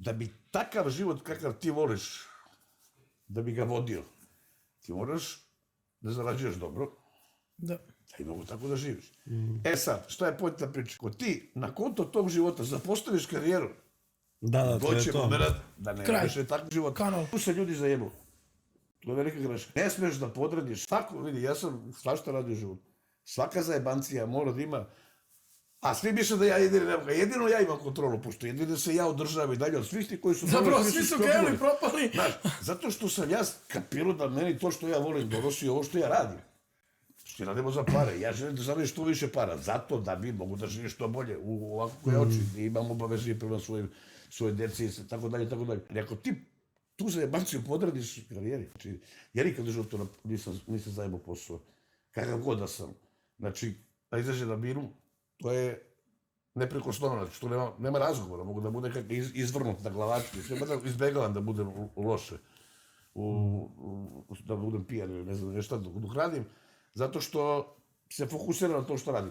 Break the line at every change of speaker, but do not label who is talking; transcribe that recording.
da bi takav život kakav ti voliš, da bi ga vodio, ti moraš da zarađuješ dobro,
Da.
da i mogu tako da živiš. E sad, šta je poenta priče? Ko ti na konto tog života zapostaviš karijeru,
Da, to je
doće
to.
moment da ne
Kraj.
više takvog života.
Kanal.
Tu se ljudi zajebu. To je velika greška. Ne smeš da podrediš. Svako, vidi, ja sam svašta radio u životu. Svaka zajebancija mora da ima. A svi misle da ja jedino ja imam kontrolu, pošto jedino se ja održavam i dalje od svih ti koji su...
Zapravo, svi su krenuli, propali.
Znaš, zato što sam ja kapirao da meni to što ja volim donosi ovo što ja radim. Što radimo za pare. Ja želim da zaradim što više para. Zato da vi mogu da živim što bolje u ovako koje oči. I imam obavezni prema svoje deci i tako dalje, tako dalje. Ali ako ti tu zajebanciju podradiš u karijeri, znači, ja nikad u životu nisam zajebao posao. Kakav god da sam. Znači, da izađe na binu, to je neprikosnoveno, znači, što nema razgovora. Mogu da bude kako izvrnut na glavački. Sve da izbegavam da budem loše. Da budem pijan ili ne znam, nešto dok radim. Zato što se fokusira na to što radim.